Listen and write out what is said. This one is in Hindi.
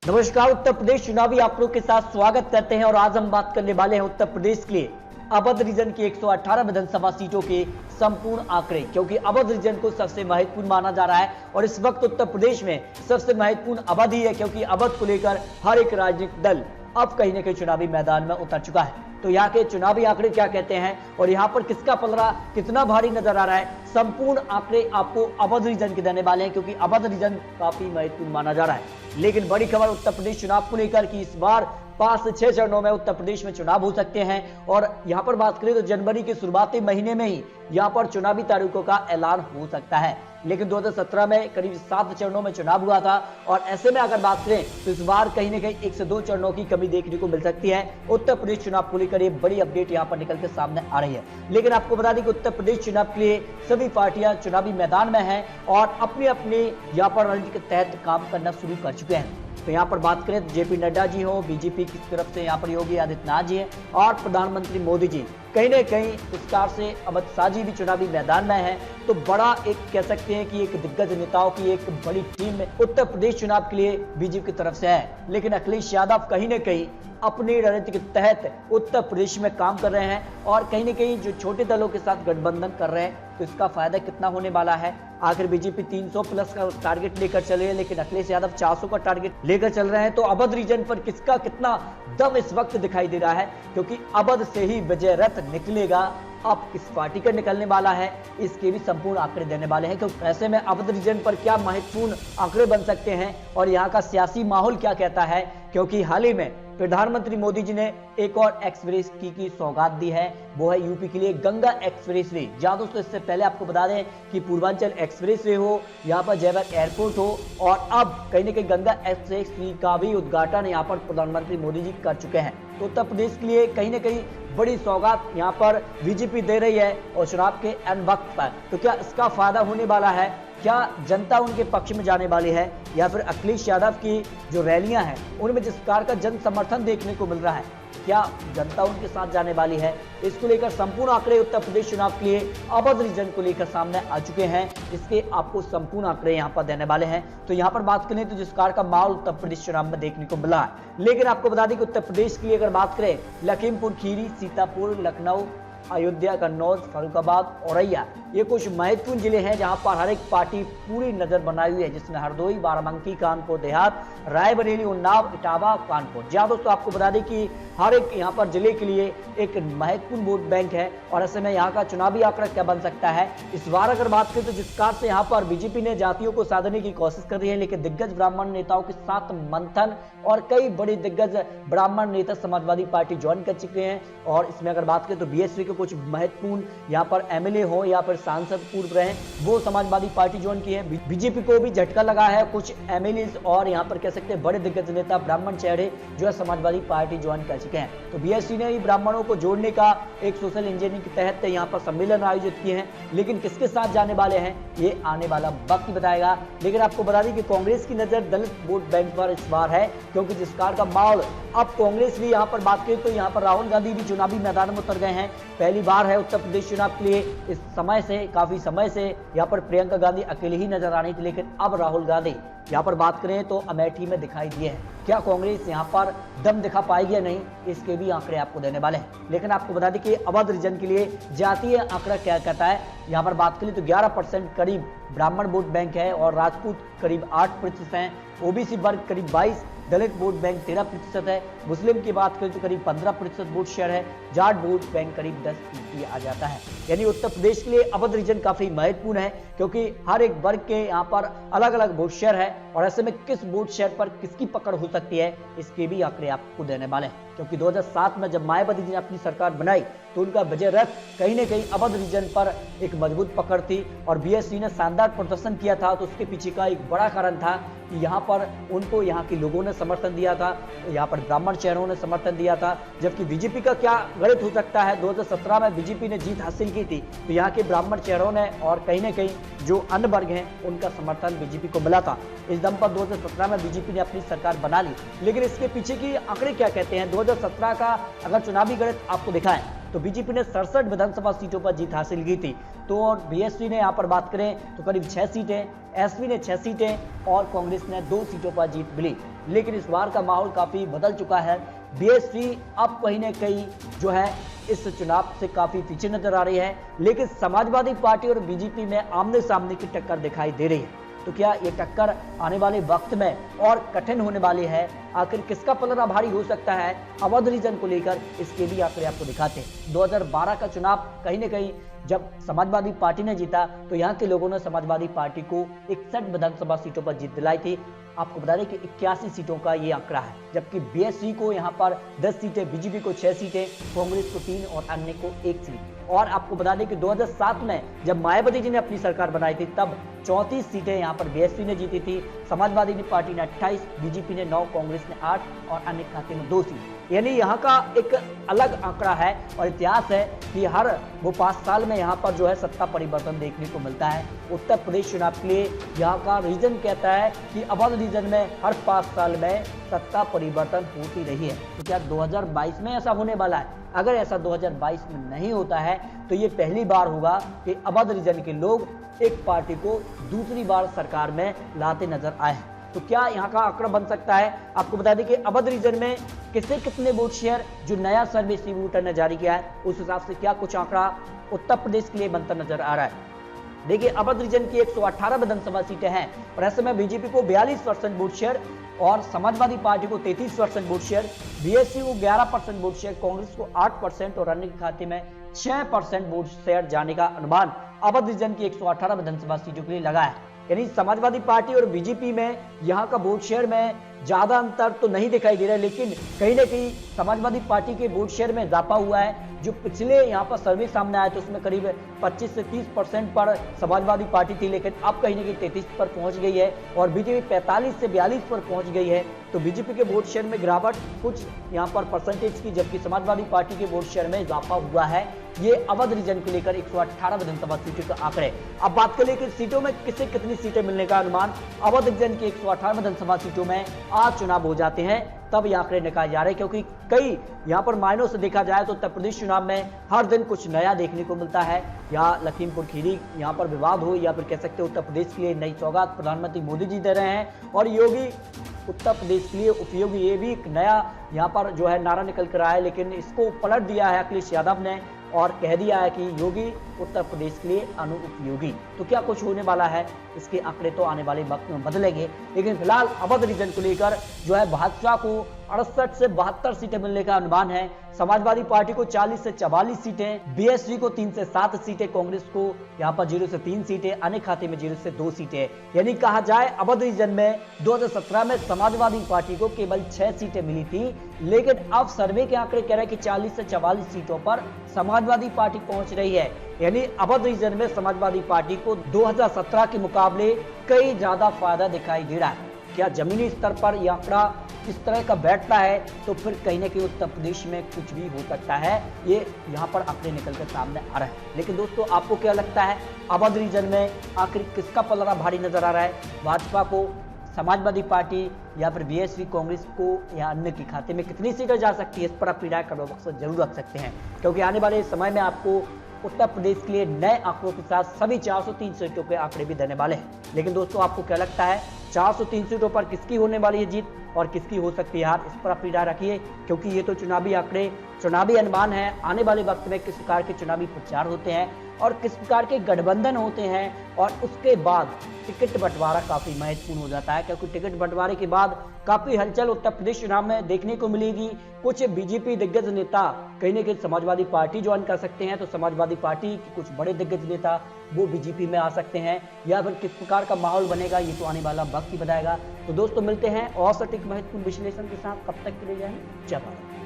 नमस्कार। उत्तर प्रदेश चुनावी आंकड़ों के साथ स्वागत करते हैं और आज हम बात करने वाले हैं उत्तर प्रदेश के लिए अवध रीजन की 118 विधानसभा सीटों के संपूर्ण आंकड़े, क्योंकि अवध रीजन को सबसे महत्वपूर्ण माना जा रहा है और इस वक्त उत्तर प्रदेश में सबसे महत्वपूर्ण अवध ही है, क्योंकि अवध को लेकर हर एक राजनीतिक दल अब कहीं न कहीं चुनावी मैदान में उतर चुका है। तो यहाँ के चुनावी आंकड़े क्या कहते हैं और यहाँ पर किसका पलड़ा कितना भारी नजर आ रहा है, संपूर्ण आंकड़े आपको अवध रीजन के देने वाले हैं, क्योंकि अवध रीजन काफी महत्वपूर्ण माना जा रहा है। लेकिन बड़ी खबर उत्तर प्रदेश चुनाव को लेकर कि इस बार 5 से 6 चरणों में उत्तर प्रदेश में चुनाव हो सकते हैं और यहाँ पर बात करें तो जनवरी के शुरुआती महीने में ही यहाँ पर चुनावी तारीखों का ऐलान हो सकता है। लेकिन 2017 में करीब 7 चरणों में चुनाव हुआ था और ऐसे में अगर बात करें तो इस बार कहीं न कहीं 1 से 2 चरणों की कमी देखने को मिल सकती है। उत्तर प्रदेश चुनाव को लेकर ये बड़ी अपडेट यहाँ पर निकल के सामने आ रही है। लेकिन आपको बता दें कि उत्तर प्रदेश चुनाव के लिए सभी पार्टियां चुनावी मैदान में हैं और अपने अपने यहाँ पर रणनीति के तहत काम करना शुरू कर चुके हैं। तो यहाँ पर बात करें तो जेपी नड्डा जी हो, बीजेपी की तरफ से यहाँ पर योगी आदित्यनाथ जी हैं और प्रधानमंत्री मोदी जी कहीं न कहीं विस्तार से अमित शाह जी भी चुनावी मैदान में है। तो बड़ा एक कह सकते हैं कि एक दिग्गज नेताओं की एक बड़ी टीम उत्तर प्रदेश चुनाव के लिए बीजेपी की तरफ से है। लेकिन अखिलेश यादव कहीं न कहीं अपनी रणनीति के तहत उत्तर प्रदेश में काम कर रहे हैं और कहीं न कहीं जो छोटे दलों के साथ गठबंधन कर रहे हैं, तो इसका फायदा कितना होने वाला है। आखिर बीजेपी 300 प्लस का टारगेट लेकर चल रही है, लेकिन अखिलेश यादव 400 का टारगेट लेकर चल रहे हैं। तो अवध रीजन पर किसका कितना दम इस वक्त दिखाई दे रहा है, क्योंकि अवध से ही विजय रथ निकलेगा। अब किस पार्टी का निकलने वाला है इसके भी संपूर्ण आंकड़े देने वाले हैं, क्योंकि ऐसे में अवध रीजन पर क्या महत्वपूर्ण आंकड़े बन सकते हैं और यहाँ का सियासी माहौल क्या कहता है। क्योंकि हाल ही में प्रधानमंत्री मोदी जी ने एक और एक्सप्रेस की सौगात दी है, वो है यूपी के लिए गंगा एक्सप्रेस वे। जहां दोस्तों इससे पहले आपको बता दें कि पूर्वांचल एक्सप्रेस वे हो, यहाँ पर जयबाग एयरपोर्ट हो और अब कहीं न कहीं गंगा एक्सप्रेस वे का भी उद्घाटन यहाँ पर प्रधानमंत्री मोदी जी कर चुके हैं। तो उत्तर प्रदेश के लिए कहीं न कहीं बड़ी सौगात यहाँ पर बीजेपी दे रही है और चुनाव के एन वक्त पर। तो क्या इसका फायदा होने वाला है, क्या जनता उनके पक्ष में जाने वाली है या फिर अखिलेश यादव की जो रैलियां हैं उनमें जिस प्रकार का जन समर्थन देखने को मिल रहा है, क्या जनता उनके साथ जाने वाली है। इसको लेकर संपूर्ण आंकड़े उत्तर प्रदेश चुनाव के लिए अवध रीजन को लेकर सामने आ चुके हैं। इसके आपको संपूर्ण आंकड़े यहाँ पर देने वाले हैं। तो यहाँ पर बात करें तो जिस प्रकार का माहौल उत्तर प्रदेश चुनाव में देखने को मिला है। लेकिन आपको बता दें कि उत्तर प्रदेश के लिए अगर बात करें लखीमपुर खीरी, सीतापुर, लखनऊ, अयोध्या, कन्नौज, फर्रुखाबाद, औरैया, ये कुछ महत्वपूर्ण जिले हैं जहां पर हर एक पार्टी पूरी नजर बनाई हुई है, जिसमें हरदोई, बाराबंकी, कानपुर देहात, रायबरेली, उन्नाव, इटावा, कानपुर। जहां दोस्तों आपको बता दें कि हर एक यहां पर जिले के लिए एक महत्वपूर्ण वोट बैंक है और ऐसे में यहाँ का चुनावी आंकड़ा क्या बन सकता है। इस बार अगर बात करें तो जिस प्रकार से यहाँ पर बीजेपी ने जातियों को साधने की कोशिश कर रही है, लेकिन दिग्गज ब्राह्मण नेताओं के साथ मंथन और कई बड़े दिग्गज ब्राह्मण नेता समाजवादी पार्टी ज्वाइन कर चुके हैं। और इसमें अगर बात करें तो बीएसपी के कुछ महत्वपूर्ण यहाँ पर एमएलए हो या फिर सांसद पूर्व रहे, वो समाजवादी पार्टी ज्वाइन की है। बीजेपी को भी झटका लगा है, कुछ एमएलए और यहाँ पर कह सकते हैं बड़े दिग्गज नेता ब्राह्मण चेहरे जो है समाजवादी पार्टी ज्वाइन कर चुके हैं। तो बीएसपी ने ब्राह्मणों को जोड़ने का एक सोशल इंजीनियरिंग के तहत यहाँ पर सम्मेलन आयोजित किए हैं, लेकिन किसके साथ जाने वाले हैं ये आने वाला वक्त बताएगा। लेकिन आपको बता दें कि कांग्रेस की नजर दलित वोट बैंक पर इस बार है, क्योंकि जिस प्रकार का माहौल अब कांग्रेस भी यहाँ पर बात करें तो यहाँ पर राहुल गांधी भी चुनावी मैदान में उतर गए हैं। पहली बार है उत्तर प्रदेश चुनाव के लिए इस समय से काफी समय से यहाँ पर प्रियंका गांधी अकेले ही नजर आ रही थी, लेकिन अब राहुल गांधी यहाँ पर बात करें तो अमेठी में दिखाई दिए हैं। क्या कांग्रेस यहाँ पर दम दिखा पाएगी या नहीं, इसके भी आंकड़े आपको देने वाले हैं। लेकिन आपको बता दें कि अवध रीजन के लिए जातीय आंकड़ा क्या कहता है। यहाँ पर बात करें तो 11% करीब ब्राह्मण वोट बैंक है और राजपूत करीब 8% है, ओबीसी वर्ग करीब 22, दलित वोट बैंक 13% है, मुस्लिम की बात करें तो करीब 15% वोट शेयर है, जाट वोट बैंक करीब 10% आ जाता है। यानी उत्तर प्रदेश के लिए अवध रीजन काफी महत्वपूर्ण है, क्योंकि हर एक वर्ग के यहाँ पर अलग अलग वोट शेयर है और ऐसे में किस वोट शेयर पर किसकी पकड़ हो सकती है इसके भी आंकड़े आपको देने वाले हैं। क्योंकि 2007 में जब मायावती जी ने अपनी सरकार बनाई तो उनका विजय रथ कहीं न कहीं अवध रीजन पर एक मजबूत पकड़ थी और बीएसपी ने शानदार प्रदर्शन किया था। तो उसके पीछे का एक बड़ा कारण था कि यहाँ पर उनको यहाँ के लोगों ने समर्थन दिया था, यहाँ पर ब्राह्मण चेहरों ने समर्थन दिया था। जबकि बीजेपी का क्या गणित हो सकता है, 2017 में बीजेपी ने जीत हासिल की थी तो यहाँ के ब्राह्मण चेहरों ने और कहीं न कहीं जो अन्य वर्ग हैं उनका समर्थन बीजेपी को मिला था। इस दम पर 2017 में बीजेपी ने अपनी सरकार बना ली। लेकिन इसके पीछे की आंकड़े क्या कहते हैं, 2017 का अगर चुनावी गणित आपको दिखाएं तो तो बीजेपी ने 67 विधानसभा सीटों पर जीत हासिल की थी। तो और बीएसपी ने यहाँ पर बात करें तो करीब 6 सीटें, एसपी ने 6 सीटें और कांग्रेस ने 2 सीटों पर जीत मिली। लेकिन इस बार का माहौल काफी बदल चुका है। बीएसपी अब कहीं न कहीं जो है इस चुनाव से काफी पीछे नजर आ रही है, लेकिन समाजवादी पार्टी और बीजेपी में आमने सामने की टक्कर दिखाई दे रही है। तो क्या ये टक्कर आने वाले वक्त में और कठिन होने वाली है? आखिर किसका पलड़ा भारी हो सकता है अवध रीजन को लेकर, इसके भी आंकड़े आपको दिखाते हैं। 2012 का चुनाव कहीं न कहीं जब समाजवादी पार्टी ने जीता तो यहाँ के लोगों ने समाजवादी पार्टी को 61 विधानसभा सीटों पर जीत दिलाई थी। आपको बता दें कि 81 सीटों का ये आंकड़ा है, जबकि बीएसपी को यहाँ पर 10 सीटें, बीजेपी को 6 सीटें, कांग्रेस को 3 और अन्य को 1 सीट। और आपको बता दें कि 2007 में जब मायावती जी ने अपनी सरकार बनाई थी तब 34 सीटें यहाँ पर बीएसपी ने जीती थी, समाजवादी पार्टी ने 28, बीजेपी ने 9, कांग्रेस ने 8 और अन्य खाते में 2 सीट। यानी यहाँ का एक अलग आंकड़ा है और इतिहास है कि हर वो 5 साल में यहाँ पर जो है सत्ता परिवर्तन देखने को मिलता है। उत्तर प्रदेश चुनाव के लिए यहाँ का रीजन कहता है कि अवध रीजन में हर 5 साल में सत्ता परिवर्तन होती रही है। तो क्या 2022 में ऐसा होने वाला है? अगर ऐसा 2022 में नहीं होता है तो ये पहली बार होगा कि अवध रीजन के लोग एक पार्टी को दूसरी बार सरकार में लाते नजर आए हैं। तो क्या यहाँ का आंकड़ा बन सकता है? आपको बता दें कि अवध रीजन में किसे कितने वोट शेयर जो नया सर्वे डिस्ट्रीब्यूटर ने जारी किया है उस हिसाब से क्या कुछ आंकड़ा उत्तर प्रदेश के लिए बनता नजर आ रहा है। देखिए, अवध रीजन की 118 विधानसभा सीटें हैं और ऐसे में बीजेपी को 42% वोट शेयर और समाजवादी पार्टी को 33% वोट शेयर, बीएसपी को 11% वोट शेयर, कांग्रेस को 8% और अन्य के खाते में 6% वोट शेयर जाने का अनुमान अवध रीजन की 118 विधानसभा सीटों के लिए लगा है। यानी समाजवादी पार्टी और बीजेपी में यहाँ का वोट शेयर में ज्यादा अंतर तो नहीं दिखाई दे रहा है, लेकिन कहीं ना कहीं समाजवादी पार्टी के वोट शेयर में इजाफा हुआ है। जो पिछले यहाँ पर सर्वे सामने आया तो उसमें करीब 25 से 30% पर समाजवादी पार्टी थी, लेकिन अब कहीं ना कहीं 33 पर पहुंच गई है और बीजेपी 45 से 42 पर पहुंच गई है। तो बीजेपी के वोट शेयर में गिरावट कुछ यहाँ पर परसेंटेज की, जबकि समाजवादी पार्टी के वोट शेयर में इजाफा हुआ है। ये अवध रीजन को लेकर 118 विधानसभा सीटों का आंकड़े। अब बात करें कि सीटों में किसे कितनी सीटें मिलने का अनुमान अवध रीजन की 118 विधानसभा सीटों में आज चुनाव हो जाते हैं तब ये आंकड़े निकाले जा रहे हैं, क्योंकि कई यहाँ पर मायनों से देखा जाए तो उत्तर प्रदेश चुनाव में हर दिन कुछ नया देखने को मिलता है। यहाँ लखीमपुर खीरी यहाँ पर विवाद हो या फिर कह सकते हैं उत्तर प्रदेश के लिए नई सौगात प्रधानमंत्री मोदी जी दे रहे हैं और योगी उत्तर प्रदेश के लिए उपयोगी, ये भी एक नया यहाँ पर जो है नारा निकल कर आया है, लेकिन इसको पलट दिया है अखिलेश यादव ने और कह दिया है कि योगी उत्तर प्रदेश के लिए अनुपयोगी। तो क्या कुछ होने वाला है, इसके आंकड़े तो आने वाले वक्त में बदलेंगे, लेकिन फिलहाल अवध रीजन को लेकर जो है भाजपा को 68 से 72 सीटें मिलने का अनुमान है, समाजवादी पार्टी को 40 से 44 सीटें, बीएसपी को 3 से 7 सीटें, कांग्रेस को यहाँ पर 0 से 3 सीटें, अन्य खाते में 0 से 2 सीटें। यानी कहा जाए अवध रीजन में 2017 में समाजवादी पार्टी को केवल 6 सीटें मिली थी, लेकिन अब सर्वे के आंकड़े कह रहे हैं कि 40 से 44 सीटों पर समाजवादी पार्टी पहुंच रही है। यानी अवध रीजन में समाजवादी पार्टी को 2017 के मुकाबले कई ज्यादा फायदा दिखाई दे रहा है। क्या जमीनी स्तर पर यह आंकड़ा इस तरह का बैठता है तो फिर कहीं ना कहीं उत्तर प्रदेश में कुछ भी हो सकता है, ये यहाँ पर आंकड़े निकल कर सामने आ रहे हैं। लेकिन दोस्तों, आपको क्या लगता है अवध रीजन में आखिर किसका पलड़ा भारी नजर आ रहा है? भाजपा को, समाजवादी पार्टी या फिर बीएसपी, कांग्रेस को या अन्य के खाते में कितनी सीटें जा सकती है? इस पर आप राय कमेंट बॉक्स में जरूर रख सकते हैं, क्योंकि आने वाले समय में आपको उत्तर प्रदेश के लिए नए आंकड़ों के साथ सभी 403 सीटों के आंकड़े भी देने वाले हैं। लेकिन दोस्तों, आपको क्या लगता है 403 सीटों पर किसकी होने वाली है जीत और किसकी हो सकती है हार? इस पर अपनी राय रखिए, क्योंकि ये तो चुनावी आंकड़े, चुनावी अनुमान है। आने वाले वक्त में किस प्रकार के चुनावी प्रचार होते हैं और किस प्रकार के गठबंधन होते हैं और उसके बाद टिकट बंटवारा काफी महत्वपूर्ण हो जाता है, क्योंकि टिकट बंटवारे के बाद काफी हलचल उत्तर प्रदेश चुनाव में देखने को मिलेगी। कुछ बीजेपी दिग्गज नेता कहीं ना कहीं समाजवादी पार्टी ज्वाइन कर सकते हैं, तो समाजवादी पार्टी के कुछ बड़े दिग्गज नेता वो बीजेपी में आ सकते हैं, या फिर किस प्रकार का माहौल बनेगा ये तो आने वाला वक्त ही बताएगा। तो दोस्तों, मिलते हैं और सटीक महत्वपूर्ण विश्लेषण के साथ, कब तक के लिए जय हिंद, जय भारत।